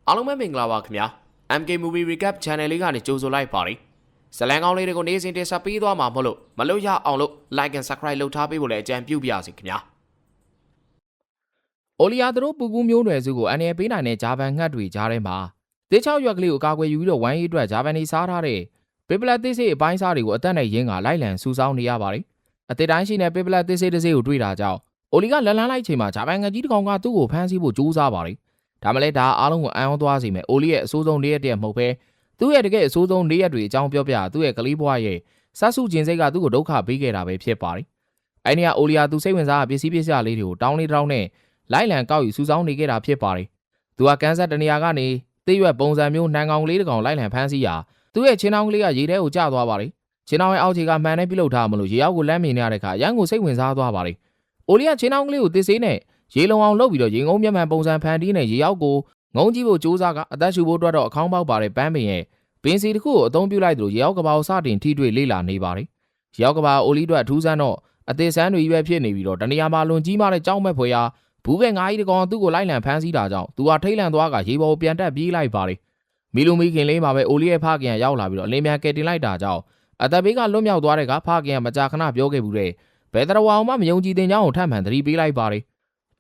အားလုံးပဲမင်္ဂလာပါခင်ဗျာ MK Movie Recap Channel လေးကနေကြိုဆိုလိုက်ပါတယ်ဇလန်ကောင်းလေးတွေကိုနေ့စဉ်တင်ဆက်ပေးသွားမှာမဟုတ်လို့မလို့ရအောင်လို့ Like and Subscribe လုပ်ထားပေးဖို့လည်းအကြံပြုပါရစေခင်ဗျာအိုလီယာတို့ပူကူးမျိုးနွယ်စုကိုအနေနဲ့ပေးနိုင်တဲ့ဂျာဗန်ငှက်တွေကြားထဲမှာတေးချောက်ရွက်ကလေးကိုကာကွယ်ယူပြီးတော့ဝိုင်းရေးအတွက်ဂျာဗန်နေစားထားတဲ့ပေပလက်သစ်စေးအပိုင်းစားတွေကိုအသက်နဲ့ရင်းကလိုက်လံစူးစောင်းနေရပါတယ်အသေးတိုင်းရှိတဲ့ပေပလက်သစ်စေးတစ်စေးကိုတွေ့တာကြောင့်အိုလီကလန်လန်းလိုက်ချိန်မှာဂျာဗန်ငှက်ကြီးတစ်ကောင်ကသူ့ကိုဖမ်းဆီးဖို့ကြိုးစားပါတယ်ဒါမှလည်းဒါအားလုံးကိုအံ့ဩသွားစေမယ်အိုလီရဲ့အဆိုးဆုံးနေ့ရက်တည်းမဟုတ်ပဲသူ့ရဲ့တကယ်အဆိုးဆုံးနေ့ရက်တွေအကြောင်းပြောပြသူ့ရဲ့ကလေးဘွားရဲ့ဆတ်ဆုခြင်းစိတ်ကသူ့ကိုဒုက္ခပေးခဲ့တာပဲဖြစ်ပါတယ်အဲ့ဒီကအိုလီယာသူစိတ်ဝင်စားတဲ့ပစ္စည်းလေးတွေကိုတောင်းလေးတောင်းနဲ့လိုက်လံကောက်ယူစူးစောင်းနေခဲ့တာဖြစ်ပါတယ်သူကကန်းဆက်တနေရာကနေသိရွက်ပုံစံမျိုးနှံကောင်လေးတစ်ကောင်လိုက်လံဖမ်းဆီးရာသူ့ရဲ့ချင်းတောင်းကလေးကရေထဲကိုကျသွားပါတယ်ချင်းတောင်းရဲ့အောက်ခြေကမှန်နဲ့ပြုတ်လောက်ထားမလို့ရေအောက်ကိုလမ်းမြင်နေရတဲ့အခါရန်ကိုစိတ်ဝင်စားသွားပါတယ်အိုလီယာချင်းတောင်းကလေးကိုတစ်စေးနဲ့ရေလုံအောင်လုပ်ပြီးတော့ရေငုံမျက်မှန်ပုံစံဖန်တီးနဲ့ရေအောက်ကိုငုံကြည့်ဖို့ကြိုးစားကအသက်ရှူဖို့အတွက်တော့အခေါင်းပေါက်ပါတဲ့ပန်းပင်ရဲ့ပင်စီတစ်ခုကိုအသုံးပြုလိုက်သလိုရေအောက်ကဘာကိုစတင်ထိတွေ့လေ့လာနေပါတယ်ရေအောက်ကဘာအိုလီအတွက်ထူးဆန်းတော့အသေးစမ်းတွေကြီးပဲဖြစ်နေပြီးတော့တနေရာမှာလွန်ကြီးမားတဲ့ကြောက်မဲ့ဖွယ်ရာဘူးပဲငါးကြီးတကောင်သူ့ကိုလိုက်လံဖမ်းဆီးတာကြောင့်သူဟာထိတ်လန့်သွားကရေပေါ်ပြန်တက်ပြေးလိုက်ပါတယ်မီလူမီခင်လေးမှာပဲအိုလီရဲ့ဖခင်ရောက်လာပြီးတော့အလင်းမြန်ကယ်တင်လိုက်တာကြောင့်အသက်ဘေးကလွတ်မြောက်သွားတဲ့ကဖခင်ကမကြာခဏပြောခဲ့ဘူးတဲ့ဘယ်တော်ဝအောင်မှမယုံကြည်တဲ့ကြောင့်ထပ်မှန်သတိပေးလိုက်ပါတယ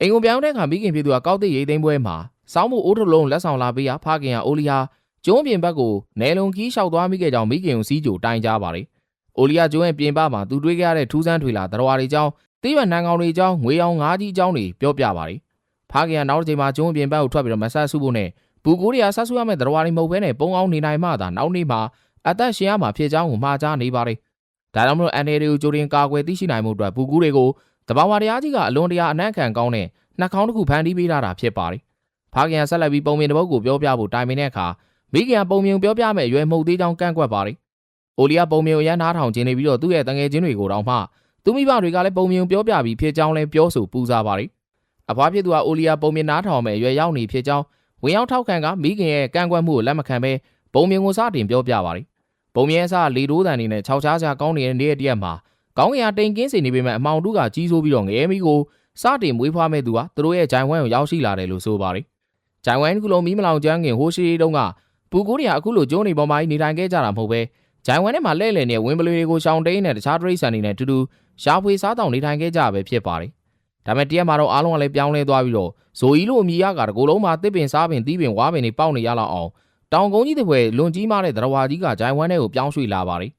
်အိမ်ကိုပြောင်းတဲ့အခါမိခင်ဖြစ်သူကကောက်တဲ့ရိသိမ်းပွဲမှာစောင်းမှုအိုးထလုံးလက်ဆောင်လာပေးရဖခင်ကအိုလီယာကျုံးပြင်ဘက်ကိုနယ်လုံကြီးလျှောက်သွားမိခဲ့ကြောင်းမိခင်ကိုစီးကြိုတိုင်ကြပါတယ်အိုလီယာကျုံးရဲ့ပြင်ပမှာသူတွေးခဲ့ရတဲ့ထူးဆန်းထွေလာတော်ဝါတွေကြောင်းတိရွက်နန်းကောင်တွေကြောင်းငွေအောင်ငါးကြီးကြောင်းတွေပြောပြပါတယ်ဖခင်ကနောက်တစ်ချိန်မှာကျုံးပြင်ဘက်ကိုထွက်ပြီးတော့မဆတ်ဆုဖို့နဲ့ဘူကိုရီယာဆတ်ဆုရမယ့်တော်ဝါတွေမဟုတ်ဘဲနဲ့ပုံအောင်နေနိုင်မှသာနောက်နေ့မှာအသက်ရှင်ရမှာဖြစ်ကြောင်းကိုမှားကြားနေပါတယ်ဒါကြောင့်မလို့အန်ဒီတွေကိုကြိုတင်ကာကွယ်သိရှိနိုင်မှုအတွက်ဘူကူတွေကိုတဘာဝတရားကြီးကအလွန်တရာအနံ့ခံကောင်းတဲ့နှာခေါင်းတစ်ခုဖန်တီးပေးထားတာဖြစ်ပါတယ်ဖခင်ဆက်လက်ပြီးပုံမြင်တစ်ပုဒ်ကိုပြောပြဖို့တိုင်ပင်တဲ့အခါမိခင်ကပုံမြင်ပြောပြမဲ့အရွယ်မှုတ်သေးကြောင်းကန့်ကွက်ပါတယ်အိုလီယာပုံမြင်ကိုရမ်းနားထောင်ခြင်းနေပြီးတော့သူ့ရဲ့တငယ်ချင်းတွေကိုတောင်မှသူမိဘတွေကလည်းပုံမြင်ပြောပြပြီးဖြစ်ကြောင်းလည်းပြောဆိုပူဇော်ပါတယ်အဖွားဖြစ်သူကအိုလီယာပုံမြင်နားထောင်မဲ့အရွယ်ရောက်နေဖြစ်ကြောင်းဝင်ရောက်ထောက်ခံကမိခင်ရဲ့ကန့်ကွက်မှုကိုလက်မခံဘဲပုံမြင်ကိုစတင်ပြောပြပါတယ်ပုံမြင်အစလေတိုးတန်နေနဲ့ခြောက်ခြားစရာကောင်းနေတဲ့နေ့ရက်မှာကောင်းကင်ကတိမ်ကင်းစေနေပေမဲ့အမောင်တုကကြီးဆိုးပြီးတော့ငဲမီကိုစတင်မွေးဖွားမဲ့သူကသူတို့ရဲ့ဂျိုင်ဝမ်ကိုရောက်ရှိလာတယ်လို့ဆိုပါတယ်ဂျိုင်ဝမ်ကလုံးမီးမလောင်ကျွမ်းခင်ဟိုရှိတုန်းကပူကိုရီယာအခုလိုကျုံးနေပေါ်မှာနေထိုင်ခဲ့ကြတာမဟုတ်ပဲဂျိုင်ဝမ်ထဲမှာလဲ့လဲ့နေဝင်းပလွေတွေကိုရှောင်းတိန်နဲ့တခြားတရိတ်ဆန်တွေနဲ့တူတူရှားဖွေစားတောင်နေထိုင်ခဲ့ကြပဲဖြစ်ပါတယ်ဒါပေမဲ့တရက်မှာတော့အားလုံးကလည်းပြောင်းလဲသွားပြီးတော့ဇိုအီလိုအမီရကတကူလုံးမှာတစ်ပင်စားပင်သီးပင်ဝါပင်တွေပေါက်နေရလောက်အောင်တောင်ကုန်းကြီးတစ်ဖွဲလွန်ကြီးမားတဲ့တရဝါကြီးကဂျိုင်ဝမ်ထဲကိုပြောင်းရွှေ့လာပါတယ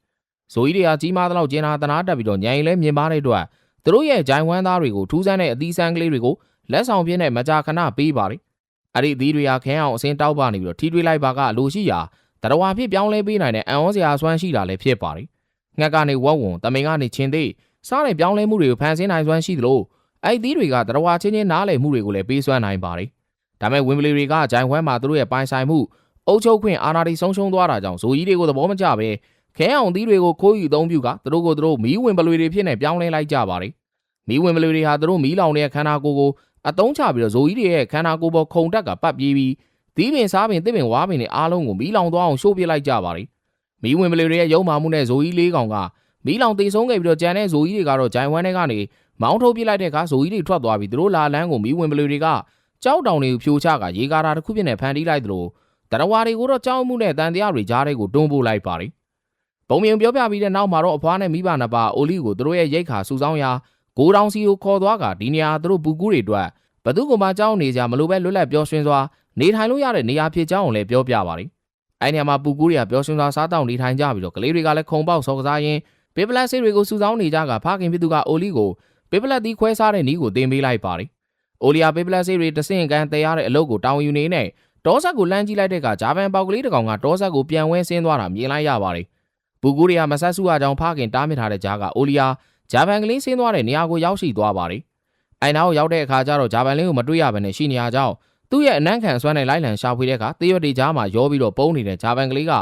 ်ဇိုအီတွေကကြီးမားသလောက်ကျင်းတာတနာတက်ပြီးတော့ညံရင်လဲမြင်ပါတဲ့အတွက်သူတို့ရဲ့ဂျိုင်ဝမ်သားတွေကိုထူးဆန်းတဲ့အသီးဆန်းကလေးတွေကိုလက်ဆောင်ပြင်းနဲ့မကြာခဏပေးပါတယ်အဲ့ဒီအသီးတွေကခင်းအောင်အစင်းတောက်ပါနေပြီးတော့ထီထွေးလိုက်ပါကအလိုရှိရာတရဝါဖြစ်ပြောင်းလဲပေးနိုင်တဲ့အံ့ဩစရာအစွမ်းရှိတာလည်းဖြစ်ပါတယ်ငှက်ကနေဝက်ဝွန်တမင်ကနေချင်းသေးစားတဲ့ပြောင်းလဲမှုတွေကိုဖန်ဆင်းနိုင်စွမ်းရှိသလိုအဲ့ဒီသီးတွေကတရဝါချင်းချင်းနားလည်မှုတွေကိုလည်းပေးစွမ်းနိုင်ပါတယ်ဒါပေမဲ့ဝင်းပလီတွေကဂျိုင်ဝမ်မှာသူတို့ရဲ့ပိုင်ဆိုင်မှုအုပ်ချုပ်ခွင့်အာဏာတွေဆုံးရှုံးသွားတာကြောင့်ဇိုကြီးတွေကိုသဘောမကျပဲခဲအောင်သီးတွေကိုခိုးယူသုံးပြုကသူတို့ကိုသူတို့မီးဝင်ပလွေတွေဖြစ်နေပြောင်းလဲလိုက်ကြပါတယ်မီးဝင်ပလွေတွေဟာသူတို့မီးလောင်တဲ့ခန္ဓာကိုယ်ကိုအတုံးချပြီးတော့ဇိုကြီးတွေရဲ့ခန္ဓာကိုယ်ပေါ်ခုန်တက်ကပတ်ပြေးပြီးသီးပင်စားပင်တစ်ပင်ဝါပင်တွေအားလုံးကိုမီးလောင်သွားအောင်ရှို့ပစ်လိုက်ကြပါတယ်မီးဝင်ပလွေတွေရဲ့ရုံမာမှုနဲ့ဇိုကြီးလေးကောင်ကမီးလောင်တေဆုံးခဲ့ပြီးတော့ကြံတဲ့ဇိုကြီးတွေကတော့ဂျိုင်ဝမ်ထဲကနေမောင်းထုတ်ပစ်လိုက်တဲ့အခါဇိုကြီးတွေထွက်သွားပြီးသူတို့လာလန်းကိုမီးဝင်ပလွေတွေကကြောက်တောင်တွေကိုဖြိုချကရေကာတာတစ်ခုဖြစ်နေဖန်တီးလိုက်သလိုတရဝါတွေကိုတော့ကြောက်မှုနဲ့တန်တရားတွေကြားတွေကိုတွန်းပို့လိုက်ပါတယ်ပုံမြင်ပြောပြပြီးတဲ့နောက်မှာတော့အဖွားနဲ့မိဘနှစ်ပါးအိုလီကိုသူတို့ရဲ့ရိတ်ခါစူဆောင်းရာဂိုတောင်စီကိုခေါ်သွားကဒီနေရာသူတို့ပူကူးတွေအတွက်ဘသူကမှကြောက်နေကြမလို့ပဲလွတ်လပ်ပျော်ရွှင်စွာနေထိုင်လို့ရတဲ့နေရာဖြစ်ကြောင်းကိုလည်းပြောပြပါတယ်အဲ့ဒီမှာပူကူးတွေကပျော်ရွှင်စွာစားတောက်နေထိုင်ကြပြီးတော့ကလေးတွေကလည်းခုံပေါက်စောကစားရင်းပေပလက်ဆေးတွေကိုစူဆောင်းနေကြကဖခင်ဖြစ်သူကအိုလီကိုပေပလက်သီးခွဲစားတဲ့နီးကိုတင်ပေးလိုက်ပါတယ်အိုလီယာပေပလက်ဆေးတွေတဆင့်ကန်တဲရတဲ့အလုပ်ကိုတောင်းယူနေနဲ့တောဆက်ကိုလမ်းကြည့်လိုက်တဲ့အခါဂျာဗန်ပေါက်ကလေးတစ်ကောင်ကတောဆက်ကိုပြန်ဝဲဆင်းသွားတာမြင်လိုက်ရပါတယ်။ဘူကူရီယာမဆက်စုအကြောင်းဖခင်တားမြစ်ထားတဲ့ဂျာကအိုလီယာဂျာဗန်ကလေးဆင်းသွားတဲ့နေရာကိုရောက်ရှိသွားပါတယ်။အိုင်နာကိုရောက်တဲ့အခါကျတော့ဂျာဗန်လေးကိုမတွေ့ရဘဲနဲ့ရှိနေရကြောင်းသူ့ရဲ့အနံ့ခံစွမ်းနဲ့လိုက်လံရှာဖွေတဲ့အခါသေရွက်တွေကြားမှာရောပြီးတော့ပုံနေတဲ့ဂျာဗန်ကလေးက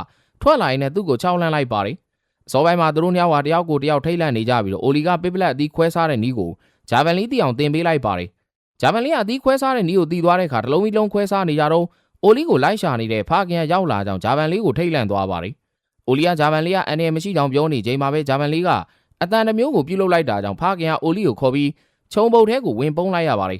ထွက်လာရင်လည်းသူ့ကိုချောင်းလန့်လိုက်ပါတယ်။စောပိုင်းမှာသူတို့ညောင်ဟာတယောက်ကိုတယောက်ထိတ်လန့်နေကြပြီးတော့အိုလီကပစ်ပလက်အသီးခွဲစားတဲ့နီးကိုဂျာဗန်လေးတီအောင်တင်ပေးလိုက်ပါတယ်။ဂျာဗန်လေးကအသီးခွဲစားတဲ့နီးကိုတီသွားတဲ့အခါတစ်လုံးပြီးလုံးခွဲစားနေကြတော့အိုလီကိုလိုက်ရှာနေတဲ့ဖခင်ရောက်လာကြောင်းဂျာဗန်လေးကိုထိတ်လန့်သွားပါတယ်။အိုလီကဂျာဗန်လေးကအန်ရမရှိကြောင်းပြောနေချိန်မှာပဲဂျာဗန်လေးကအတန်တစ်မျိုးကိုပြုတ်လုလိုက်တာကြောင့်ဖခင်ကအိုလီကိုခေါ်ပြီးခြုံပုတ်ထဲကိုဝင်ပုန်းလိုက်ရပါတယ်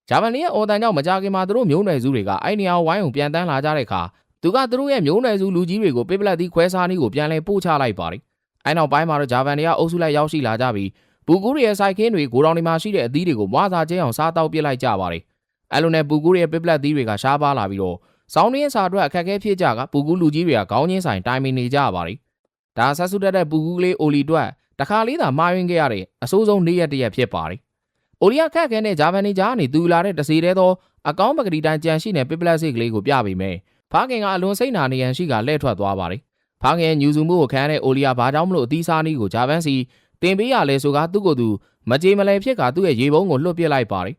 ဂျာဗန်နီရဲ့အော်တန်ကြောင့်မကြခင်မှာသူတို့မျိုးနွယ်စုတွေကအဲ့နေရာဝိုင်းုံပြန်တန်းလာကြတဲ့အခါသူကသူတို့ရဲ့မျိုးနွယ်စုလူကြီးတွေကိုပစ်ပလက်သီးခွဲစားနည်းကိုပြန်လဲပို့ချလိုက်ပါတယ်အဲ့နောက်ပိုင်းမှာတော့ဂျာဗန်တွေကအုပ်စုလိုက်ရောက်ရှိလာကြပြီးပူကူးရဲ့စိုက်ခင်းတွေဂိုဒေါင်တွေမှာရှိတဲ့အသီးတွေကိုမွားစာကျဲအောင်စားတောက်ပစ်လိုက်ကြပါတယ်အဲ့လိုနဲ့ပူကူးရဲ့ပစ်ပလက်သီးတွေကရှားပါလာပြီးတော့စောင်းရင်းစာအတွက်အခက်အခဲဖြစ်ကြကပူကူးလူကြီးတွေကခေါင်းချင်းဆိုင်တိုင်ပင်နေကြပါတယ်ဒါဆက်စုတက်တဲ့ပူကူးကလေးအိုလီအတွက်တခါလေးသာမှားယွင်းခဲ့ရတဲ့အဆိုးဆုံးနေ့ရက်တစ်ရက်ဖြစ်ပါတယ်အိုလီကခက်ခဲတဲ့ဂျာဗန်နီကြားကနေသူလာတဲ့တစီတဲသောအကောင်းပကတိတိုင်းကြံရှိတဲ့ပစ်ပလက်စစ်ကလေးကိုပြပေးမယ်ဖားခင်ကအလွန်စိတ်နာနေရန်ရှိကလှည့်ထွက်သွားပါတယ်ဖားခင်ညူစုမှုကိုခံရတဲ့အိုလီယာဘာကြောင့်မလို့အသီးစားနည်းကိုဂျာဗန်စီတင်ပေးရလဲဆိုကသူ့ကိုယ်သူမကြေမလဲဖြစ်ကသူ့ရဲ့ရေပုံးကိုလွှတ်ပစ်လိုက်ပါတယ်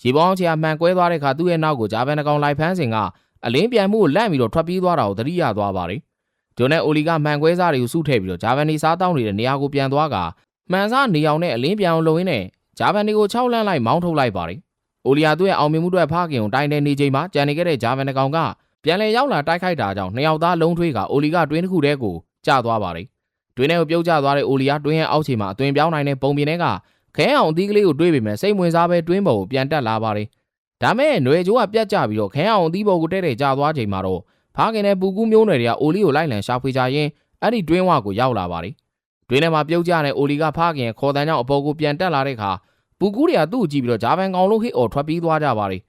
ရေပုံးချေမှန်ကွဲသွားတဲ့အခါသူ့ရဲ့နောက်ကိုဂျာဗန်တကောင်လိုက်ဖမ်းစဉ်ကအလင်းပြန်မှုကိုလန့်ပြီးတော့ထွက်ပြေးသွားတာကိုသတိရသွားပါတယ်ဂျွန်နဲ့အိုလီကမှန်ကွဲစားတွေကိုစုထည့်ပြီးတော့ဂျာဗန်နီစားတောင်းနေတဲ့နေရာကိုပြန်သွားကမှန်စားနေအောင်နဲ့အလင်းပြန်အောင်လုပ်ရင်းနဲ့ဂျာဗန်နီကို6လန့်လိုက်မောင်းထုတ်လိုက်ပါတယ်အိုလီယာသူ့ရဲ့အောင်မြင်မှုတွေဖားခင်ကိုတိုင်တဲ့နေချိန်မှာကြံနေခဲ့တဲ့ဂျာဗန်တကောင်ကပြန်လဲရောက်လာတိုက်ခိုက်တာကြောင့်နှစ်ယောက်သားလုံးထွေးကအိုလီကတွင်းတစ်ခုတည်းကိုကျသွားပါတယ်တွင်းထဲကိုပြုတ်ကျသွားတဲ့အိုလီယာတွင်းရဲ့အောက်ခြေမှာအသွင်ပြောင်းနိုင်တဲ့ပုံပြင်ထဲကခဲအောင်အသီးကလေးကိုတွေးပေမဲ့စိတ်ဝင်စားပဲတွင်းပေါ်ကိုပြန်တက်လာပါတယ်ဒါမဲ့ຫນွေကျိုးကပြတ်ကျပြီးတော့ခဲအောင်အသီးပေါ်ကိုတဲ့ကျသွားချိန်မှာတော့ဖားခင်နဲ့ပူကူးမျိုးနွယ်တွေကအိုလီကိုလိုက်လံရှာဖွေကြရင်းအဲ့ဒီတွင်းဝကိုရောက်လာပါတယ်တွင်းထဲမှာပြုတ်ကျတဲ့အိုလီကဖားခင်ခေါ်တန်းကြောင့်အပေါ်ကိုပြန်တက်လာတဲ့အခါပူကူးတွေကသူ့ကိုကြည့်ပြီးတော့ဂျာဗန်ကောင်လုံးဟစ်အော်ထွက်ပြေးသွားကြပါတယ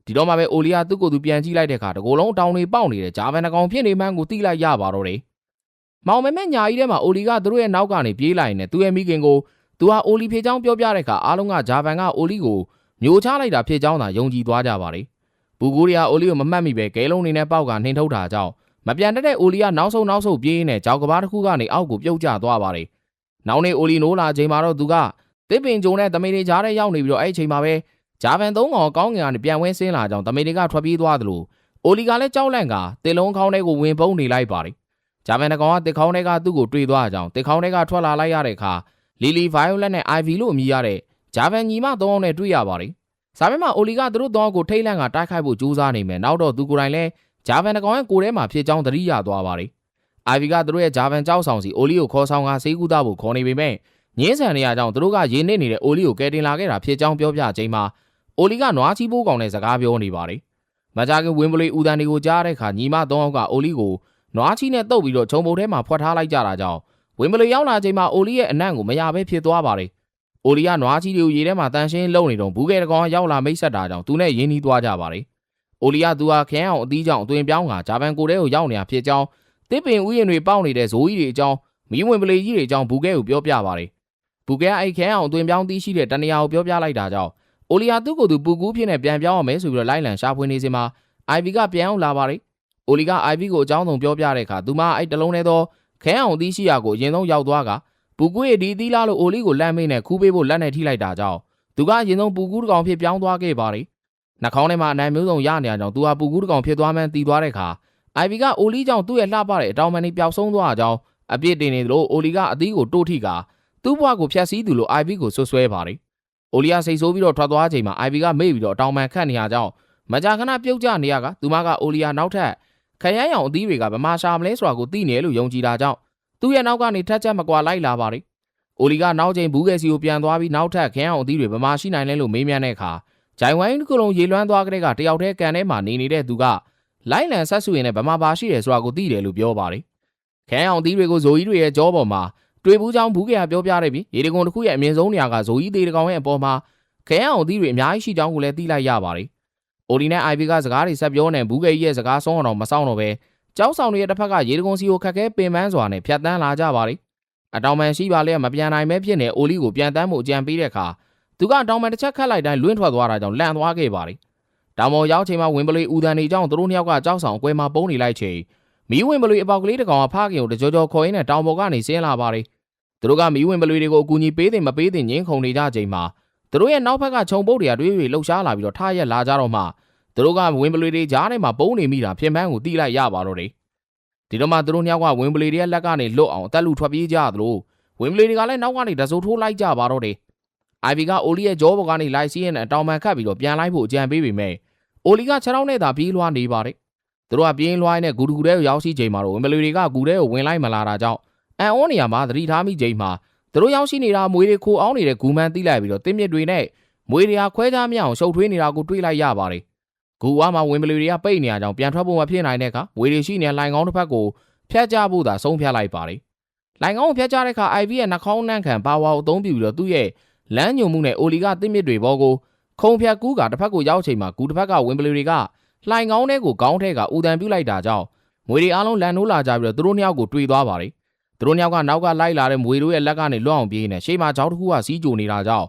်ဒီတော့မှပဲအိုလီယာသူ့ကိုယ်သူပြန်ကြည့်လိုက်တဲ့အခါတကိုယ်လုံးတောင်တွေပေါက်နေတဲ့ဂျာဗန်ကောင်ဖြစ်နေမှန်းကိုသိလိုက်ရပါတော့တယ်မောင်မဲမဲညာကြီးထဲမှာအိုလီကသူတို့ရဲ့နောက်ကနေပြေးလိုက်နေသူ့ရဲ့မိခင်ကိုသူဟာအိုလီဖေချောင်းပြောပြတဲ့အခါအားလုံးကဂျာဗန်ကအိုလီကိုမျိုးချလိုက်တာဖြစ်ကြောင်းသာယုံကြည်သွားကြပါတယ်ပူကူးတွေကအိုလီကိုမမှတ်မိပဲကဲလုံးနေနဲ့ပေါက်ကနှင်ထုတ်တာကြောင့်မပြန်တတ်တဲ့အိုလီကနောက်ဆုံးပြေးနေကြောက်ကဘာတစ်ခုကနေအောက်ကိုပြုတ်ကျသွားပါတယ်နောက်နေ့အိုလီနိုးလာချိန်မှာတော့သူကတစ်ပင်ကျုံနဲ့တမေတွေကြားထဲရောက်နေပြီးတော့အဲ့ဒီချိန်မှာပဲဂျာဗန်3ကောင်ကောင်းငင်ကနေပြန်ဝင်းဆင်းလာကြောင်းတမေတွေကထွက်ပြေးသွားသလိုအိုလီကလည်းကြောက်လန့်ကတစ်လုံးခေါင်းထဲကိုဝင်ပုန်းနေလိုက်ပါတယ်ဂျာဗန်တကောင်ကတစ်ခေါင်းထဲကသူ့ကိုတွေ့သွားကြောင်းတစ်ခေါင်းထဲကထွက်လာလိုက်ရတဲ့အခါလီလီဗိုင်ယိုလက်နဲ့အိုင်ဗီလို့အမည်ရတဲ့ဂျာဗန်ညီမ3ယောက်နဲ့တွေ့ရပါတယ်စာမေးမှာအိုလီကသူတို့3ယောက်ကိုထိတ်လန့်ကတိုက်ခိုက်ဖို့ကြိုးစားနေမယ်နောက်တော့သူကိုယ်တိုင်လည်းဂျာဗန်တကောင်ရဲ့ကိုယ်ထဲမှာဖြစ်ကြောင်းသတိရသွားပါတယ်အိုင်ဗီကသူတို့ရဲ့ဂျာဗန်ကြောက်ဆောင်စီအိုလီကိုခေါ်ဆောင်ကဆေးကူတာဖို့ခေါ်နေပေမဲ့ငင်းဆန်နေရကြောင်းသူတို့ကရေနစ်နေတဲ့အိုလီကိုကယ်တင်လာခဲ့တာဖြစ်ကြောင်းပြောပြချိန်မှာအိုလီကနွားချီပိုးကောင်နဲ့စကားပြောနေပါတယ်မကြခင်ဝင်းပလီဦးတန်တွေကိုကြားတဲ့အခါညီမ3ယောက်ကအိုလီကိုနွားချီနဲ့တုပ်ပြီးတော့ခြုံပုတ်ထဲမှာဖွက်ထားလိုက်ကြတာကြောင့်ဝင်းပလီရောက်လာချိန်မှာအိုလီရဲ့အနံ့ကိုမရဘဲဖြစ်သွားပါတယ်အိုလီကနွားချီတွေကိုရေထဲမှာတန်ရှင်းလုံနေတော့ဘူးကဲတကောင်ရောက်လာမိတ်ဆက်တာကြောင့်သူနဲ့ရင်းနှီးသွားကြပါတယ်အိုလီကသူဟာခရမ်းအောင်အသီးကြောင့်အသွင်ပြောင်းကဂျာဗန်ကိုတဲကိုရောက်နေတာဖြစ်ကြောင်းတစ်ပင်ဥယျာဉ်တွေပေါက်နေတဲ့ဇိုးကြီးတွေအကြောင်းမီးဝင်ပလီကြီးတွေအကြောင်းဘူးကဲကိုပြောပြပါတယ်ဘူးကဲအိုက်ခဲအောင်အသွင်ပြောင်းသိရှိတဲ့တနေရာကိုပြောပြလိုက်တာကြောင့်အိုလီယာသူ့ကိုယ်သူပူကူးဖြစ်နေပြန်ပြောင်းအောင်မယ်ဆိုပြီးတော့လိုက်လံရှာဖွေနေစမှာအိုင်ဗီကပြန်အောင်လာပါတယ်အိုလီကအိုင်ဗီကိုအကြောင်းစုံပြောပြတဲ့အခါသူမအဲ့တလုံးထဲသောခဲအောင်သိရှိရာကိုအရင်ဆုံးရောက်သွားကပူကူးရဲ့ဒီသီးလားလို့အိုလီကိုလမ်းမေးနဲ့ခူးပေးဖို့လက်နဲ့ထိလိုက်တာကြောင့်သူကအရင်ဆုံးပူကူးတကောင်ဖြစ်ပြောင်းသွားခဲ့ပါတယ်နှာခေါင်းထဲမှာအနံမျိုးစုံရနေကြကြောင့်သူဟာပူကူးတကောင်ဖြစ်သွားမှန်းသိသွားတဲ့အခါအိုင်ဗီကအိုလီကြောင့်သူ့ရဲ့လှပတဲ့အတောင်ပံတွေပျောက်ဆုံးသွားကြောင်းအပြစ်တင်နေသလိုအိုလီကအသီးကိုတိုးထိကသူ့ဘဝကိုဖျက်ဆီးသူလို့အိုင်ဗီကိုဆွဆွဲပါတယ်အိုလီယာစိတ်ဆိုးပြီးတော့ထွက်သွားချိန်မှာအိုင်ဗီကမေ့ပြီးတော့အတောင်ပံခတ်နေရကြောင်းမကြာခဏပြုတ်ကျနေရကသူမကအိုလီယာနောက်ထပ်ခရမ်းရောင်အသီးတွေကဗမာရှာမလဲဆိုတာကိုသိနေလို့ယုံကြည်တာကြောင့်သူ့ရဲ့နောက်ကနေထက်ချက်မကွာလိုက်လာပါတယ်အိုလီကနောက်ချိန်ဘူးကဲစီကိုပြန်သွားပြီးနောက်ထပ်ခရမ်းရောင်အသီးတွေဗမာရှိနိုင်လဲလို့မေးမြန်းတဲ့အခါဂျိုင်ဝိုင်းတစ်ခုလုံးရေလွှမ်းသွားကြတဲ့ကတယောက်တည်းကန်ထဲမှာနေတဲ့သူကလိုက်လံဆက်ဆွေနဲ့ဗမာပါရှိတယ်ဆိုတာကိုသိတယ်လို့ပြောပါတယ်ခရမ်းရောင်အသီးတွေကိုဇိုကြီးတွေရဲ့ကြောပေါ်မှာတွေ့ဘူးကြောင်းဘူးကဲပြောပြတဲ့ပြီးရေတကွန်တစ်ခုရဲ့အမြင့်ဆုံးနေရာကဇိုကြီးသေးတကောင်ရဲ့အပေါ်မှာခရမ်းရောင်အသီးတွေအများကြီးရှိကြောင်းကိုလည်းသိလိုက်ရပါတယ်အိုလီနဲ့အိုင်ဗီကစကားတွေဆက်ပြောနေဘူးကဲရဲ့စကားဆုံးအောင်မဆောင်တော့ပဲကြောက်ဆောင်တွေရဲ့တစ်ဖက်ကရေတကွန်စီကိုခက်ခဲပင်ပန်းစွာနဲ့ဖြတ်တန်းလာကြပါတယ်အတောင်ပံရှိပါလေမပြန်နိုင်မဲဖြစ်နေအိုလီကိုပြန်တန်းမှုအကြံပေးတဲ့အခါသူကတောင်ပံတစ်ချက်ခတ်လိုက်တိုင်းလွင့်ထွက်သွားတာကြောင့်လန့်သွားခဲ့ပါတယ်တောင်ပေါ်ရောက်ချိန်မှာဝင်းပလီဦးတန်နေကြောင့်သူတို့နှစ်ယောက်ကကြောက်ဆောင်အကွဲမှာပုန်းနေလိုက်ချိန်မီးဝင်ပလီအပေါက်ကလေးတစ်ကောင်ကဖခင်ကိုတကြောကြောခေါ်ရင်းနဲ့တောင်ပေါ်ကနေဆင်းလာပါတယ်သူတို့ကမီးဝင်ပလီတွေကိုအကူအညီပေးတယ်မပေးတယ်ငင်းခုန်နေကြချိန်မှာသူတို့ရဲ့နောက်ဘက်ကခြုံပုတ်တွေကတွေးလှုပ်ရှားလာပြီးတော့ထားရက်လာကြတော့မှသူတို့ကဝင်ပလီတွေကြားထဲမှာပုန်းနေမိတာဖြစ်မှန်းကိုသိလိုက်ရပါတော့တယ်ဒီတော့မှသူတို့နှစ်ယောက်ကဝင်ပလီတွေရဲ့လက်ကနေလွတ်အောင်အသက်လူထွက်ပြေးကြသလိုဝင်ပလီတွေကလည်းနောက်ကနေတစိုးထိုးလိုက်ကြပါတော့တယ်အိုင်ဗီကအိုလီရဲ့ကြောပေါ်ကနေလိုက်စီးရင်အတောင်ပံခတ်ပြီးတော့ပြန်လိုက်ဖို့အကြံပေးပေမဲ့အိုလီကခြေထောက်နဲ့သာပြေးလွှားနေပါတယ်သူတို့ကပြင်းလွှားနဲ့ဂူတကူတဲကိုရောက်ရှိချိန်မှာတော့ဝင်ပလီတွေကဂူတဲကိုဝင်လိုက်မလာတာကြောင့်အန်အောနေရာမှာသတိထားမိချိန်မှာသူတို့ရောက်ရှိနေတာမွေးတွေခိုးအောင်နေတဲ့ဂူမန်းတိလိုက်ပြီးတော့တင်းမြစ်တွေနဲ့ မွေတွေကခွဲခြားမရအောင်ရှုပ်ထွေးနေတာကိုတွေးလိုက်ရပါတယ်။ဂူဝါမှာဝင်ပလူတွေကပိတ်နေရကြောင်းပြန်ထွက်ဖို့မဖြစ်နိုင်တဲ့အခါမွေတွေရှိနေတဲ့လှိုင်ကောင်းတစ်ဖက်ကိုဖြတ်ကြဖို့သာဆုံးဖြတ်လိုက်ပါတယ်။လှိုင်ကောင်းကိုဖြတ်ကြတဲ့အခါ IV ရဲ့နှာခေါင်းနှံခံပါဝါကိုအသုံးပြုပြီးတော့သူ့ရဲ့လမ်းညွန်မှုနဲ့အိုလီကတစ်မြစ်တွေဘောကိုခုံဖြတ်ကူးကတစ်ဖက်ကိုရောက်ချိန်မှာဂူတစ်ဖက်ကဝင်ပလူတွေကလှိုင်ကောင်းထဲကိုခေါင်းထဲကဦးတန်ပြုတ်လိုက်တာကြောင့်မွေတွေအားလုံးလန်နိုးလာကြပြီးတော့သူတို့နှစ်ယောက်ကိုတွေ့သွားပါတယ်။သူတို့နှစ်ယောက်ကနောက်ကလိုက်လာတဲ့မွေတို့ရဲ့လက်ကနေလွတ်အောင်ပြေးနေရှေ့မှာကြောက်တစ်ခုကစီးကြိုနေတာကြောင့်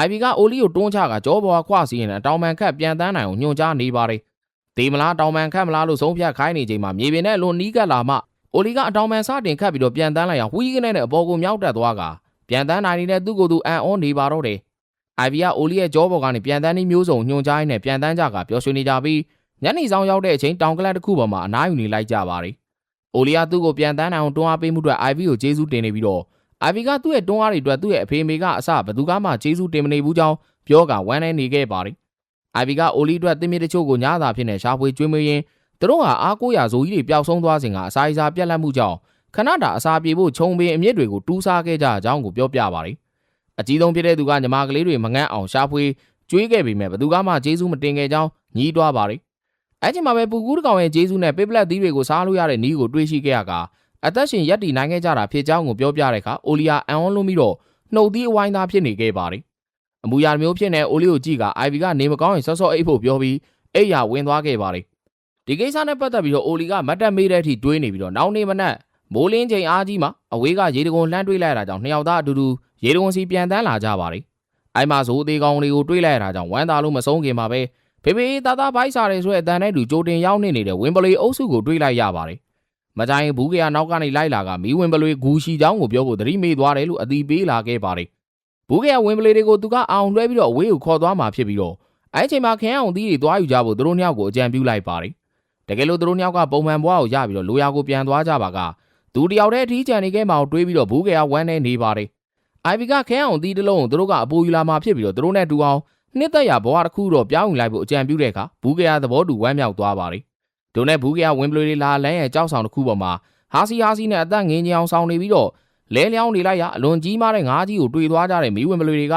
IV ကအိုလီကိုတွန်းချကကြောပေါ်ခွာစီးရင်အတောင်ပန်ခတ်ပြန်တန်းနိုင်အောင်ညွှန်ကြားနေပါတယ်။ဒေမလားတောင်ပန်ခတ်မလားလို့ဆုံးဖြတ်ခိုင်းနေချိန်မှာမြေပြင်နဲ့လွန်နီးကပ်လာမှအိုလီကအတောင်ပန်စတင်ခတ်ပြီးတော့ပြန်တန်းလိုက်အောင်ဝီးကနေတဲ့အပေါ်ကိုမြောက်တက်သွားကပြန်တန်းနိုင်နေတဲ့သူ့ကိုယ်သူအန်အောနေပါတော့တယ်။ IV ကအိုလီရဲ့ကြောပေါ်ကနေပြန်တန်းနည်းမျိုးစုံညွှန်ကြားရင်းနဲ့ပြန်တန်းကြကပျော်ရွှင်နေကြပြီးညနေဆောင်ရောက်တဲ့အချိန်တောင်ကလပ်တစ်ခုပေါ်မှာအနားယူနေလိုက်ကြပါတယ်။အိုလီကသူ့ကိုပြန်တန်းနိုင်အောင်တွန်းအားပေးမှုအတွက် IV ကိုကျေးဇူးတင်နေပြီးတော့ IV ကသူ့ရဲ့တွန်းအားတွေအတွက်သူ့ရဲ့အဖေအမေကအစဘယ်သူမှကျေးဇူးတင်မနေဘူးကြောင်းပြောကဝမ်းနဲ့နေခဲ့ပါတယ်။ IV ကအိုလီအတွက်တင်းမြစ်တချို့ကိုညသာဖြစ်နေရှာဖွေကျွေးမွေးရင်းသူတို့ဟာအားကိုးရာဇိုကြီးတွေပျောက်ဆုံးသွားစဉ်ကအစာအစာပြက်လက်မှုကြောင့်ခဏတာအစာပြေဖို့ခြုံပင်အမြစ်တွေကိုတူးစားခဲ့ကြအကြောင်းကိုပြောပြပါတယ်။အကြီးဆုံးဖြစ်တဲ့သူကညီမကလေးတွေမငန်းအောင်ရှာဖွေကျွေးခဲ့ပေမဲ့ဘယ်သူမှကျေးဇူးမတင်ခဲ့ကြောင်းညှိတွားပါတယ်။အဲ့ချိန်မှာပဲပူကူးတကောင်ရဲ့ကျေးဇူးနဲ့ပေပလက်သီးတွေကိုစားလို့ရတဲ့နီးကိုတွေးရှိခဲ့ရကအသက်ရှင်ရက်တည်နိုင်ခဲ့ကြတာဖြစ်ကြောင်းကိုပြောပြတဲ့အခါအိုလီယာအံ့ဩလွန်းပြီးတော့နှုတ်သီးအဝိုင်းသားဖြစ်နေခဲ့ပါတယ်။အမူအရာမျိုးဖြစ်နေအိုလီကိုကြည့်က IV ကနေမကောင်းရင်စောစောအိတ်ဖို့ပြောပြီးအိတ်ရဝင်သွားခဲ့ပါတယ်။ဒီကိစ္စနဲ့ပတ်သက်ပြီးတော့အိုလီကမတ်တက်မေးတဲ့အထိတွေးနေပြီးတော့နောက်နေ့မနက်မိုးလင်းချိန်အားကြီးမှာအဝေးကရေတံခွန်လှမ်းတွေးလိုက်ရတာကြောင့်နှစ်ယောက်သားအတူတူရေတံခွန်စီပြန်တန်းလာကြပါတယ်။အဲ့မှာဇိုးသေးကောင်တွေကိုတွေးလိုက်ရတာကြောင့်ဝမ်းသာလို့မဆုံးခင်မှာပဲဖေဖေသားသားဘိုက်စားတယ်ဆိုတဲ့အတန်နဲ့တူကြိုတင်ရောက်နေတဲ့ဝင်းပလီအုပ်စုကိုတွေးလိုက်ရပါတယ်။မကြိုင်ဘူးကရနောက်ကနေလိုက်လာကမီးဝင်းပလီဂူရှိချောင်းကိုပြောဖို့သတိမေ့သွားတယ်လို့အတိပေးလာခဲ့ပါတယ်။ဘူးကရဝင်းပလီတွေကိုသူကအောင်လွှဲပြီးတော့အဝေးကိုခေါ်သွားမှာဖြစ်ပြီးတော့အဲ့ချိန်မှာခင်းအောင်သီးတွေသွားယူကြဖို့သူတို့နှစ်ယောက်ကိုအကြံပြုလိုက်ပါတယ်။တကယ်လို့သူတို့နှစ်ယောက်ကပုံမှန်ဘဝကိုရပြီးတော့လိုရာကိုပြန်သွားကြပါကသူတယောက်တည်းအထီးကျန်နေခဲ့မှတွေးပြီးတော့ဘူးကရဝမ်းနေနေပါတယ်။ IV ကခင်းအောင်သီးတစ်လုံးကိုသူတို့ကအပူယူလာမှဖြစ်ပြီးတော့သူတို့နဲ့တူအောင်နှစ်သက်ရဘဝတစ်ခုတော့ပြောင်းယူလိုက်ဖို့အကြံပြုတဲ့အခါဘူးကရသဘောတူဝမ်းမြောက်သွားပါတယ်။ဒုနဲ့ဘူးကရဝင်းပလူတွေလာလန်းရဲ့ကြောက်ဆောင်တစ်ခုပေါ်မှာဟာစီနဲ့အသက်ငင်းချောင်းဆောင်နေပြီးတော့လဲလျောင်းနေလိုက်ရအလွန်ကြီးမားတဲ့ငါးကြီးကိုတွေ့သွားကြတဲ့မီးဝင်းပလူတွေက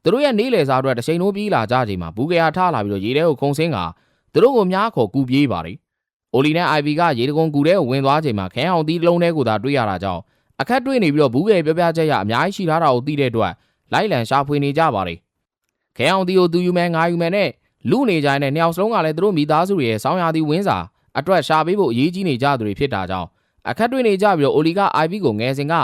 သူတို့ရဲ့နေလေစားအတွက်တချိန်လုံးပြေးလာကြချိန်မှာဘူးကရထားလာပြီးတော့ရေထဲကိုခုန်ဆင်းကသူတို့ကိုမြားခေါ်ကူပြေးပါတယ်။အိုလီနဲ့ IV ကရေတကုံကူထဲကိုဝင်သွားချိန်မှာခင်းအောင်သီးတစ်လုံးထဲကိုသာတွေ့ရတာကြောင့်အခက်တွေ့နေပြီးတော့ဘူးကရပြောပြချက်ရအများကြီးရှိထားတာကိုသိတဲ့အတွက်လိုက်လံရှာဖွေနေကြပါတယ်။ခဲအောင်တီကိုသူယူမယ်ငါယူမယ်နဲ့လူနေကြတဲ့နှစ်ယောက်စလုံးကလည်းသူတို့မိသားစုတွေရဲ့ဆောင်းရာသီဝင်းစာအတွက်ရှာပေးဖို့အရေးကြီးနေကြသူတွေဖြစ်တာကြောင့်အခက်တွေ့နေကြပြီးတော့အိုလီက IV ကိုငယ်စဉ်က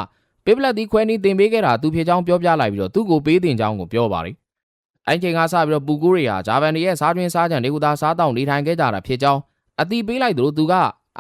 ပေပလက်သီးခွဲနီးတင်ပေးခဲ့တာသူဖြစ်ကြောင်းပြောပြလိုက်ပြီးတော့သူ့ကိုပေးတင်ကြောင်းကိုပြောပါတယ်။အဲ့ချိန်ကစပြီးတော့ပူကူးတွေဟာဂျာဗန်တွေရဲ့စားတွင်းစားကြံတွေကိုသာစားတောင်းနေထိုင်ခဲ့ကြတာဖြစ်ကြောင်းအတိပေးလိုက်သလိုသူက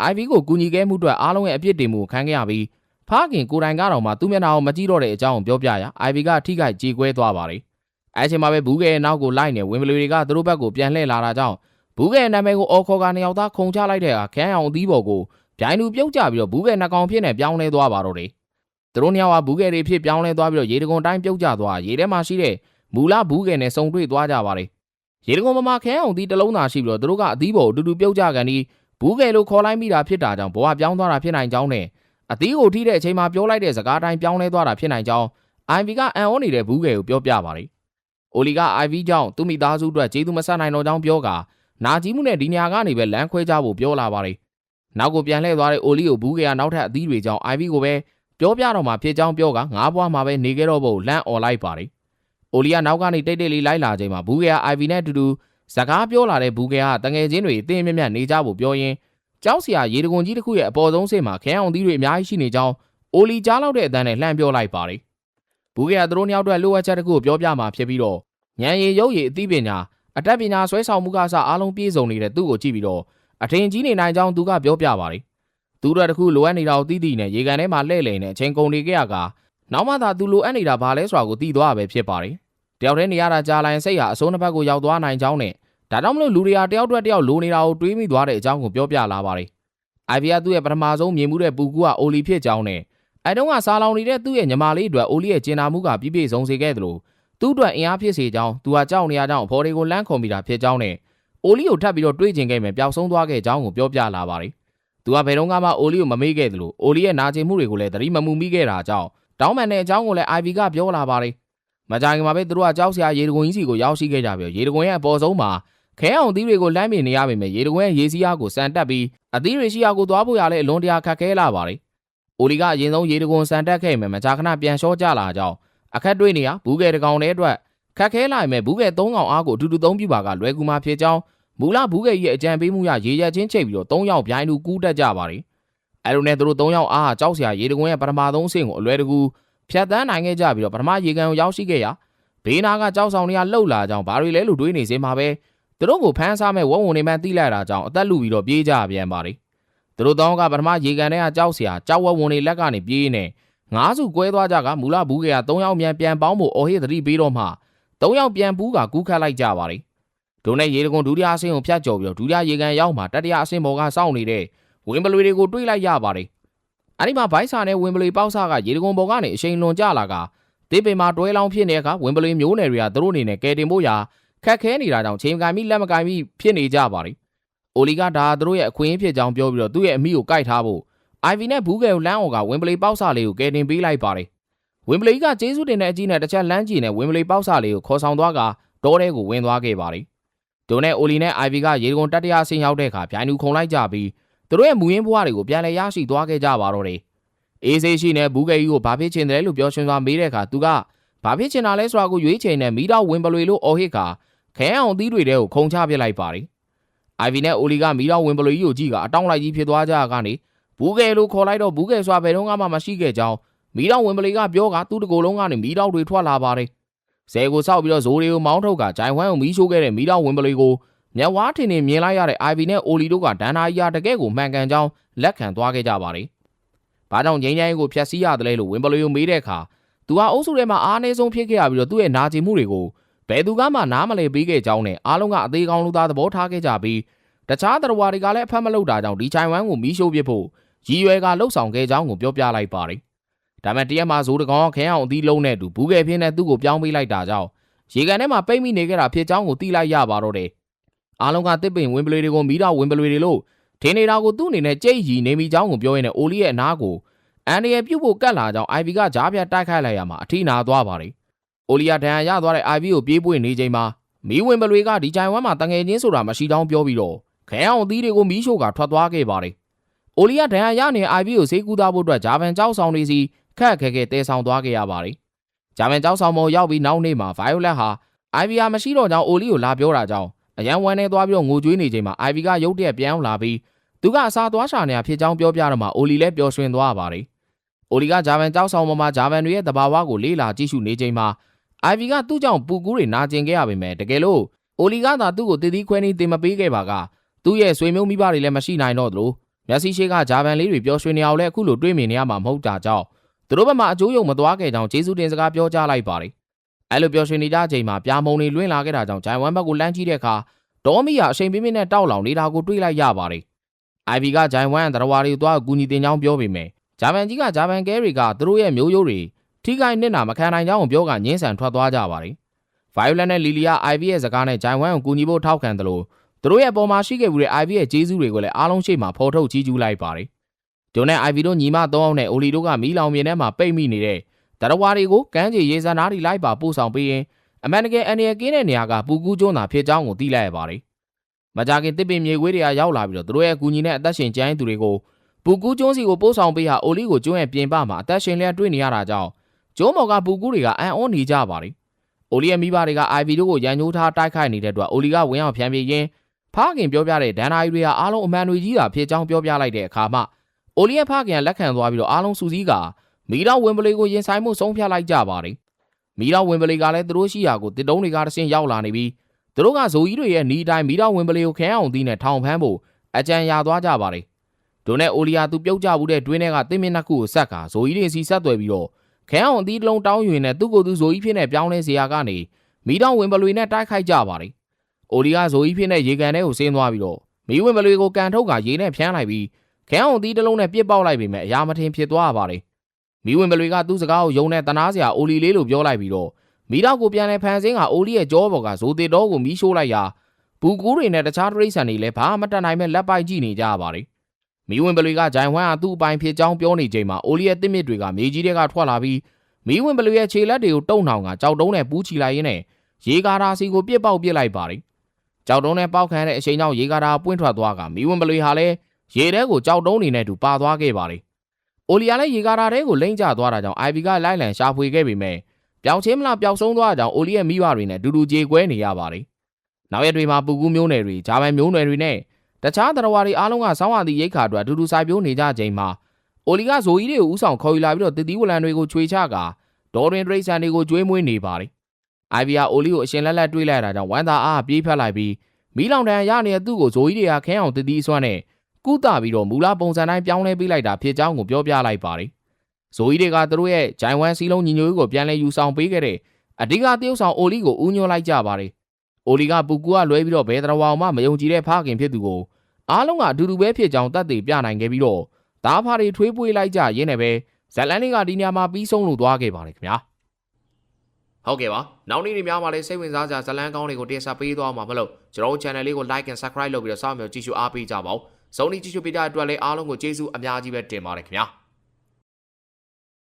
IV ကိုကူညီခဲ့မှုအတွက်အားလုံးရဲ့အပြစ်တင်မှုကိုခံခဲ့ရပြီးဖခင်ကိုယ်တိုင်ကတော့မှသူ့မျက်နှာကိုမကြည့်တော့တဲ့အကြောင်းကိုပြောပြရာ IV ကထိခိုက်ကြေကွဲသွားပါတယ်။အဲ့ချိန်မှာပဲဘူးကဲရဲ့နောက်ကိုလိုက်နေဝင်ပလူတွေကသူတို့ဘက်ကိုပြန်လှည့်လာတာကြောင့်ဘူးကဲရဲ့နာမည်ကိုအော်ခေါ်ကနှစ်ယောက်သားခုံချလိုက်တဲ့အခါခန်းအောင်အသီးပေါ်ကိုဗျိုင်းလူပြုတ်ကျပြီးတော့ဘူးကဲနှကောင်ဖြစ်နေပြောင်းလဲသွားပါတော့တယ်။သူတို့နှစ်ယောက်ကဘူးကဲတွေဖြစ်ပြောင်းလဲသွားပြီးတော့ရေတကုံတိုင်းပြုတ်ကျသွားရေထဲမှာရှိတဲ့မူလဘူးကဲနဲ့စုံတွေ့သွားကြပါတယ်။ရေတကုံမှာခန်းအောင်အသီးတစ်လုံးသာရှိပြီးတော့သူတို့ကအသီးပေါ်အတူတူပြုတ်ကျကန်ပြီးဘူးကဲလို့ခေါ်လိုက်မိတာဖြစ်တာကြောင့်ဘဝပြောင်းသွားတာဖြစ်နိုင်ကြောင်းနဲ့အသီးကိုထိတဲ့အချိန်မှာပြောလိုက်တဲ့စကားတိုင်းပြောင်းလဲသွားတာဖြစ်နိုင်ကြောင်း IV ကအံ့ဩနေတဲ့ဘူးကဲကိုပြောပြပါတယ်။အိုလီက IV ကြောင့်သူ့မိသားစုအတွက်ကျေးဇူးမဆက်နိုင်တော့ကြောင်းပြောကာနာကြီးမှုနဲ့ဒီနေရာကနေပဲလမ်းခွဲကြဖို့ပြောလာပါတယ်။နောက်ကိုပြန်လှည့်သွားတဲ့အိုလီကိုဘူးကဲကနောက်ထပ်အသီးတွေကြောင့် IV ကိုပဲပြောပြတော့မှဖြစ်ကြောင်းပြောကငါးဘွားမှာပဲနေခဲ့တော့ဖို့လမ်းអော်လိုက်ပါတယ်။အိုလီကနောက်ကနေတိတ်တိတ်လေးလိုက်လာချိန်မှာဘူးကဲက IV နဲ့အတူတူစကားပြောလာတဲ့ဘူးကဲကတငယ်ချင်းတွေအသိမြတ်မြတ်နေကြဖို့ပြောရင်းကျောက်စရာရေတကွန်ကြီးတစ်ခုရဲ့အပေါ်ဆုံးဆင့်မှာခဲအောင်သီးတွေအများကြီးရှိနေကြောင်းအိုလီကြားလောက်တဲ့အတန်းနဲ့လှမ်းပြောလိုက်ပါတယ်။ဘူးကဲကသူတို့နှစ်ယောက်အတွက်လိုအပ်ချက်တစ်ခုကိုပြောပြမှာဖြစ်ပြီးတော့ဉာဏ်ရည်ရုပ်ရည်အသိပညာအတတ်ပညာဆွဲဆောင်မှုကစအားလုံးပြည့်စုံနေတဲ့သူ့ကိုကြည့်ပြီးတော့အထင်ကြီးနေနိုင်ကြောင်းသူကပြောပြပါတယ်။သူတို့တခုလိုအပ်နေတာကိုသိနဲ့ရေကန်ထဲမှာလှဲ့လေနဲ့အချိန်ကုန်နေခဲ့ရကနောက်မှသာသူလိုအပ်နေတာဘာလဲဆိုတာကိုသိသွားရပဲဖြစ်ပါတယ်။တယောက်တည်းနေရတာကြားလိုက်စိတ်ဟာအစိုးနှစ်ဖက်ကိုရောက်သွားနိုင်ကြောင်းနဲ့ဒါကြောင့်မလို့လူတွေကတယောက်အတွက်တယောက်လိုနေတာကိုတွေးမိသွားတဲ့အကြောင်းကိုပြောပြလာပါတယ်။ IV ကသူ့ရဲ့ပထမဆုံးမြင်မှုတဲ့ပူကူကအိုလီဖြစ်ကြောင်းနဲ့အဲတုန်းကစားလောင်နေတဲ့သူ့ရဲ့ညီမလေးအတွက်အိုလီရဲ့ကျင်နာမှုကပြည့်ပြည့်စုံစေခဲ့သလိုသူ့အတွက်အင်အားဖြစ်စေကြောင်းသူကကြောက်နေရကြောင်းအဖော်တွေကိုလမ်းခေါ်မိတာဖြစ်ကြောင်းနဲ့အိုလီကိုထပ်ပြီးတော့တွေးကျင်ခဲ့မယ်ပျောက်ဆုံးသွားခဲ့ကြောင်းကိုပြောပြလာပါတယ်။သူကဘယ်တော့မှအိုလီကိုမမေ့ခဲ့သလိုအိုလီရဲ့နာကျင်မှုတွေကိုလည်းသတိမမူမိခဲ့တာကြောင့်တောင်းပန်တဲ့အကြောင်းကိုလည်း IV ကပြောလာပါတယ်။ မကြခင်မှာပဲသူတို့ကကြောက်စရာရေတံခွန်ကြီးစီကိုရောက်ရှိခဲ့ကြပြီးရေတံခွန်ရဲ့အပေါ်ဆုံးမှာခဲအောင်သီးတွေကိုလှမ်းမြင်နေရပေမဲ့ရေတံခွန်ရဲ့ရေစီးအားကိုစံတက်ပြီးအသီးတွေရှိရာကိုသွားဖို့ရလဲအလွန်တရာခက်ခဲလာပါတယ်။အိုလီကအရင်ဆုံးရေတံခွန်စံတက်ခဲ့မယ်မကြာခဏပြန်လျှော့ကြလာကြောင်းအခက်တွေ့နေရဘူးကဲတကောင်တဲ့အတွက်ခက်ခဲလာရင်ဘူးကဲ၃ကောင်အားကိုအတူတူသုံးပြပါကလွယ်ကူမှာဖြစ်ကြောင်းမူလဘူးကဲရဲ့အကြံပေးမှုရရေရက်ချင်းချိတ်ပြီးတော့၃ယောက်ပြိုင်တူကူးတက်ကြပါတယ်။အဲလိုနဲ့သူတို့၃ယောက်အားကြောက်စရာရေတံခွန်ရဲ့ပထမဆုံးအဆင့်ကိုအလွယ်တကူဖြတ်တန်းနိုင်ခဲ့ကြပြီးတော့ပထမရေကန်ကိုရောက်ရှိခဲ့ရာဘေးနာကကြောက်ဆောင်တွေကလှုပ်လာကြောင်းဘာတွေလဲလို့တွေးနေစေမှာပဲသူတို့ကိုဖမ်းစားမဲ့ဝုံဝင်နေမှသိလိုက်တာကြောင့်အသက်လူပြီးတော့ပြေးကြပြန်ပါတယ်သူတို့တောင်းကပထမရေကန်ထဲကကြောက်စရာကြောက်ဝုံဝင်နေလက်ကနေပြေးနေငါးစုကွဲသွားကြကမူလဘူးကဲက၃ယောက်ပြန်ပေါင်းဖို့အော်ဟစ်သတိပေးတော့မှ၃ယောက်ပြန်ပူးကကူးခတ်လိုက်ကြပါတယ်ဒုနဲ့ရေတံခွန်ဒုတိယအဆင့်ကိုဖြတ်ကျော်ပြီးတော့ဒုတိယရေကန်ရောက်မှတတိယအဆင့်ပေါ်ကစောင့်နေတဲ့ဝင်ပလွေတွေကိုတွေးလိုက်ရပါတယ်အဲ့ဒီမှာဘိုက်စာနဲ့ဝင်ပလွေပေါက်စားကရေတံခွန်ပေါ်ကနေအရှိန်လွန်ကြလာကတေးပင်မှာတွဲလောင်းဖြစ်နေတဲ့အခါဝင်ပလွေမျိုးနယ်တွေကသူတို့အနေနဲ့ကဲတင်ဖို့ရာခက်ခဲနေတာကြောင့်ချိန်ကန်ပြီးလက်မကန်ပြီးဖြစ်နေကြပါတယ်။အိုလီကဒါသူတို့ရဲ့အခွင့်အရေးဖြစ်ကြောင်းပြောပြီးတော့သူ့ရဲ့အမိကိုကိုက်ထားဖို့အိုင်ဗီနဲ့ဘူးကဲကိုလမ်းအော်ကဝင်ပလီပေါက်စာလေးကိုကယ်တင်ပေးလိုက်ပါတယ်။ဝင်ပလီကကျေးဇူးတင်တဲ့အကြီးနဲ့တစ်ချက်လမ်းကြည့်နဲ့ဝင်ပလီပေါက်စာလေးကိုခေါ်ဆောင်သွားကတောထဲကိုဝင်သွားခဲ့ပါတယ်။ဒိုနဲ့အိုလီနဲ့အိုင်ဗီကရေတံခွန်တတိယဆင်းရောက်တဲ့အခါပြိုင်သူခုံလိုက်ကြပြီးသူတို့ရဲ့မူရင်းဘဝတွေကိုပြန်လည်ရရှိသွားခဲ့ကြပါတော့တယ်။အေးဆေးရှိနဲ့ဘူးကဲကြီးကိုဘာဖြစ်ချင်တယ်လို့ပြောရှင်စွာမေးတဲ့အခါသူကဘာဖြစ်ချင်တာလဲဆိုတာကိုရွေးချယ်နဲ့မိတော့ဝင်ပလွေလို့အော်ဟစ်ကခဲအောင်သီးတွေတဲကိုခုံချပစ်လိုက်ပါတယ်။အိုင်ဗီနဲ့အိုလီကမိတော့ဝင်ပလွေကြီးကိုကြည့်ကအတောင်းလိုက်ကြီးဖြစ်သွားကြကနေဘူးကဲလို့ခေါ်လိုက်တော့ဘူးကဲဆိုတာဘယ်တော့မှမရှိခဲ့ကြောင်းမိတော့ဝင်ပလွေကပြောကသူ့တကိုယ်လုံးကနေမိတော့တွေထွက်လာပါတယ်။ဇဲကိုစောက်ပြီးတော့ဇိုးတွေကိုမောင်းထုတ်ကဂျိုင်ဝမ်ကိုမီးရှို့ခဲ့တဲ့မိတော့ဝင်ပလွေကိုမျက်ဝါးထင်ထင်မြင်လိုက်ရတဲ့အိုင်ဗီနဲ့အိုလီတို့ကဒန်နာကြီးတကယ့်ကိုမှန်ကန်ကြောင်းလက်ခံသွားခဲ့ကြပါတယ်။ဘာကြောင့်ငိမ့်ငိုင်းကိုဖျက်ဆီးရတယ်လို့ဝင်ပလွေကိုမေးတဲ့အခါသူဟာအုပ်စုထဲမှာအားနည်းဆုံးဖြစ်ခဲ့ရပြီးတော့သူ့ရဲ့နာကျင်မှုတွေကိုဘယ်သူကမှနားမလည်ပေးခဲ့ကြောင်းနဲ့အားလုံးကအသေးကောင်းလူသားသဘောထားခဲ့ကြပြီးတခြားတော်ဝါတွေကလည်းအဖက်မလုပ်တာကြောင့်ဒီချိုင်ဝမ်ကိုမီးရှို့ပစ်ဖို့ရည်ရွယ်ကလှုပ်ဆောင်ခဲ့ကြောင်းကိုပြောပြလိုက်ပါတယ်။ဒါပေမဲ့တရက်မှာဇိုးတကောင်ခဲအောင်အသီးလုံးနဲ့တူဘူးကဲပြင်းနဲ့သူ့ကိုပြောင်းပေးလိုက်တာကြောင့်ရေကန်ထဲမှာပိတ်မိနေခဲ့တာဖြစ်ကြောင်းကိုသိလိုက်ရပါတော့တယ်။အားလုံးကတစ်ပင်ဝင်ပလွေတွေကိုမီးတော့ဝင်ပလွေတွေလို့ထင်းနေတာကိုသူ့အနေနဲ့ကြိတ်ရီနေမိကြောင်းကိုပြောရင်းနဲ့အိုလီရဲ့အနားကိုအန်ဒီရဲ့ပြုတ်ဖို့ကတ်လာကြောင်းအိုင်ဗီကကြားပြတိုက်ခိုက်လိုက်ရမှာအထိနာသွားပါတယ်။အိုလီယာဒဏ်ရာရသွားတဲ့အိုင်ဗီကိုပြေးပွေနေချိန်မှာမီးဝင်ပလွေကဒီချိုင်ဝမ်မှာတငယ်ချင်းဆိုတာမရှိတောင်းပြောပြီးတော့ခဲအောင်သီးတွေကိုမီးရှို့ကထွက်သွားခဲ့ပါတယ်။အိုလီယာဒဏ်ရာရနေတဲ့အိုင်ဗီကိုဆေးကူးသားဖို့အတွက်ဂျာဗန်ကျောက်ဆောင်တွေစီခက်ခဲတဲဆောင်သွားခဲ့ရပါတယ်။ဂျာဗန်ကျောက်ဆောင်ပေါ်ရောက်ပြီးနောက်နေ့မှာဗိုင်ယိုလက်ဟာအိုင်ဗီယာမရှိတော့ကြောင်းအိုလီကိုလာပြောတာကြောင့်အရန်ဝမ်းနေသွားပြီးတော့ငိုကြွေးနေချိန်မှာအိုင်ဗီကရုတ်တရက်ပြန်လာပြီးသူကအစာသွားရှာနေတာဖြစ်ကြောင်းပြောပြတော့မှအိုလီလည်းပျော်ရွှင်သွားပါတယ်။အိုလီကဂျာဗန်ကျောက်ဆောင်ပေါ်မှာဂျာဗန်တွေရဲ့တဘာဝကိုလေ့လာကြည့်ရှုနေချိန်မှာအိုင်ဗီကသူ့ကြောင့်ပူကူးတွေနာကျင်ခဲ့ရပေမဲ့တကယ်လို့အိုလီကသာသူ့ကိုတည်တည်ခွဲနေတင်မပေးခဲ့ပါကသူ့ရဲ့ဆွေမျိုးမိဘတွေလည်းမရှိနိုင်တော့သလိုမျက်စိရှိကဂျာဗန်လေးတွေပျော်ရွှင်နေအောင်လည်းအခုလိုတွေးမြင်နေရမှာမဟုတ်တာကြောင့်သူတို့ဘက်မှာအကျိုးယုံမသွားခဲ့ကြောင်းကျေးဇူးတင်စကားပြောကြားလိုက်ပါတယ်။အဲလိုပျော်ရွှင်နေကြချိန်မှာပြာမုံတွေလွင့်လာခဲ့တာကြောင့်ဂျိုင်ဝမ်ဘက်ကိုလမ်းကြည့်တဲ့အခါဒေါ်မီယာအချိန်ပြင်းပြင်းနဲ့တောက်လောင်နေတာကိုတွေးလိုက်ရပါတယ်။အိုင်ဗီကဂျိုင်ဝမ်တရဝါတွေကိုသွားကူညီတင်ကြောင်းပြောပေမဲ့ဂျာဗန်ကြီးကဂျာဗန်ကဲတွေကသူတို့ရဲ့မျိုးရိုးတွေထိခိုက်နစ်နာမခံနိုင်ကြောင်းပြောကညှင်းဆန်ထွက်သွားကြပါတယ်။ဗိုင်ယိုလက်နဲ့လီလီယာအိုင်ဗီရဲ့စကားနဲ့ဂျိုင်ဝမ်ကိုကူညီဖို့ထောက်ခံတယ်လို့သူတို့ရဲ့ပေါ်မှာရှိခဲ့မှုတွေအိုင်ဗီရဲ့ကျေးဇူးတွေကိုလည်းအားလုံးရှိမှဖော်ထုတ်ချီးကျူးလိုက်ပါတယ်။ဂျွန်နဲ့အိုင်ဗီတို့ညီမ၃ယောက်နဲ့အိုလီတို့ကမီးလောင်မြင်ထဲမှာပိတ်မိနေတဲ့တရဝါတွေကိုကမ်းခြေရေစံနားတွေလိုက်ပါပို့ဆောင်ပေးရင်အမှန်တကယ်အန်ရကင်းတဲ့နေရာကပူကူးကျွန်းသာဖြစ်ကြောင်းကိုသိလိုက်ရပါတယ်။မကြခင်တစ်ပင်မြေခွေးတွေကရောက်လာပြီးတော့သူတို့ရဲ့အကူအညီနဲ့အသက်ရှင်ကျန်သူတွေကိုပူကူးကျွန်းစီကိုပို့ဆောင်ပေးဟာအိုလီကိုကျွန်းရဲ့ပြင်ပမှာအသက်ရှင်လျက်တွေ့နေရတာကြောင့်ကျွန်းပေါ်ကပူကူးတွေကအံ့ဩနေကြပါတယ်။အိုလီရဲ့မိဘတွေကအိုင်ဗီတို့ကိုရန်ညှိုးထားတိုက်ခိုက်နေတဲ့အတွက်အိုလီကဝင်အောင်ဖျံပြေးရင်းဖခင်ပြောပြတဲ့ဒန်နာရီတွေကအားလုံးအမှန်တွေကြီးတာဖြစ်ကြောင်းပြောပြလိုက်တဲ့အခါမှာအိုလီရဲ့ဖခင်လက်ခံသွားပြီးတော့အားလုံးစူးစီးကမီတော့ဝင်ပလီကိုရင်ဆိုင်မှုဆုံးဖြတ်လိုက်ကြပါတယ်။မီတော့ဝင်ပလီကလည်းသူတို့ရှိရာကိုတစ်တုံးတွေကတဆင့်ရောက်လာနေပြီးသူတို့ကဇိုကြီးတွေရဲ့နီးတိုင်းမီတော့ဝင်ပလီကိုခဲအောင်သီးနဲ့ထောင်ဖမ်းဖို့အကြံရသွားကြပါတယ်။ဒိုနဲ့အိုလီယာသူပြုတ်ကြဘူးတဲ့တွင်းထဲကသင်းမင်းနှစ်ခုကိုဆက်ကဇိုကြီးတွေစီဆက်သွယ်ပြီးတော့ခဲအောင်သီးတစ်လုံးတောင်းယူနေသူ့ကိုယ်သူဇိုကြီးဖြစ်နေပြောင်းလဲစရာကနေမီတော့ဝင်ပလီနဲ့တိုက်ခိုက်ကြပါတယ်။အိုလီယာဇိုကြီးဖြစ်နေရေကန်ထဲကိုဆင်းသွားပြီးတော့မီးဝင်ပလီကိုကန်ထုတ်ကရေနဲ့ဖျန်းလိုက်ပြီးခဲအောင်သီးတစ်လုံးနဲ့ပြစ်ပေါက်လိုက်ပေမဲ့အရာမထင်ဖြစ်သွားပါတယ်။မီးဝင်ပလီကသူ့စကားကိုယုံနဲ့တနာစရာအိုလီလေးလို့ပြောလိုက်ပြီးတော့မီတော့ကိုပြန်လဲဖန်ဆင်းကအိုလီရဲ့ကြောပေါ်ကဇိုတေတော်ကိုမီးရှို့လိုက်ရာဘူကူးတွေနဲ့တခြားတရိတ်ဆန်တွေလည်းဘာမှမတတ်နိုင်မဲ့လက်ပိုက်ကြည့်နေကြရပါတယ်။မီးဝင်ပလီကဂျိုင်ဝမ်ကသူ့အပိုင်ဖြစ်ကြောင်းပြောနေချိန်မှာအိုလီရဲ့တစ်မြစ်တွေကမြေကြီးတွေကထွက်လာပြီးမ မီးဝင်ဘလူရဲ့ခြေလက်တွေကိုတုံနှောင်ကကြောက်တုံးနဲ့ပူးချီလိုက်ရင်းနဲ့ရေကာတာစီကိုပြစ်ပေါက်ပစ်လိုက်ပါတယ်ကြောက်တုံးနဲ့ပေါက်ခံတဲ့အချိန်ကြောင့်ရေကာတာပွင့်ထွက်သွားကမီးဝင်ဘလူဟာလည်းရေထဲကိုကြောက်တုံးနေနဲ့တူပါသွားခဲ့ပါတယ်အိုလီယာလည်းရေကာတာထဲကိုလိမ့်ကျသွားတာကြောင့် IB ကလိုက်လံရှာဖွေခဲ့ပေမဲ့ပျောက်ချင်းမလားပျောက်ဆုံးသွားကြောင်းအိုလီရဲ့မိဘတွေနဲ့အတူတူကြေကွဲနေရပါတယ်နောက်ရက်တွေမှာပူကူးမျိုးနယ်တွေဂျာဗန်မျိုးနယ်တွေနဲ့တခြားတရားဝါတွေအားလုံးကစောင်းရသည့်ရိတ်ခါအတွက်အတူတူစိုက်ပျိုးနေကြချိန်မှာအိုလီကဇိုကြီးတွေကိုဥဆောင်ခေါ်ယူလာပြီးတော့တတိဝလန်တွေကိုချွေချကာဒေါ်ရင်ဒရိတ်ဆန်တွေကိုကျွေးမွေးနေပါတယ်။ IB ကအိုလီကိုအရှင်လက်လက်တွေးလိုက်တာကြောင့်ဝမ်းသာအားပြေးဖက်လိုက်ပြီးမီးလောင်တန်ရနေတဲ့သူ့ကိုဇိုကြီးတွေကခင်းအောင်တတိဆွမ်းနဲ့ကုသပြီးတော့မူလပုံစံတိုင်းပြောင်းလဲပေးလိုက်တာဖြစ်ကြောင်းကိုပြောပြလိုက်ပါတယ်။ဇိုကြီးတွေကသူတို့ရဲ့ဂျိုင်ဝမ်စီလုံးညီညွတ်ရေးကိုပြန်လည်ယူဆောင်ပေးခဲ့တဲ့အဓိကတရုပ်ဆောင်အိုလီကိုဦးညွှန်းလိုက်ကြပါတယ်။အိုလီကပူကူကလွဲပြီးတော့ဘယ်တော်ဝါမှမယုံကြည်တဲ့ဖခင်ဖြစ်သူကိုအားလုံးကအတူတူပဲဖြစ်ကြောင်းတတ်သိပြနိုင်ခဲ့ပြီးတော့ဒါဖာတွေထွေးပွေးလိုက်ကြရင်းနဲ့ပဲဇလန်လေးကဒီညမှာပြီးဆုံးလို့သွားခဲ့ပါတယ်ခင်ဗျာဟုတ်ကဲ့ပါနောက်နေ့တွေများမှာလည်းစိတ်ဝင်စားစရာဇလန်ကောင်းတွေကိုတင်ဆက်ပေးသွားမှာမလို့ကျွန်တော်တို့ channel လေးကို like and subscribe လုပ်ပြီးတော့စောင့်မျှော်ကြည့်ရှုအားပေးကြပါဦးစုံဒီကြည့်ရှုပေးတဲ့အတွက်လည်းအားလုံးကိုကျေးဇူးအများကြီးပဲတင်ပါတယ်ခင်ဗျာ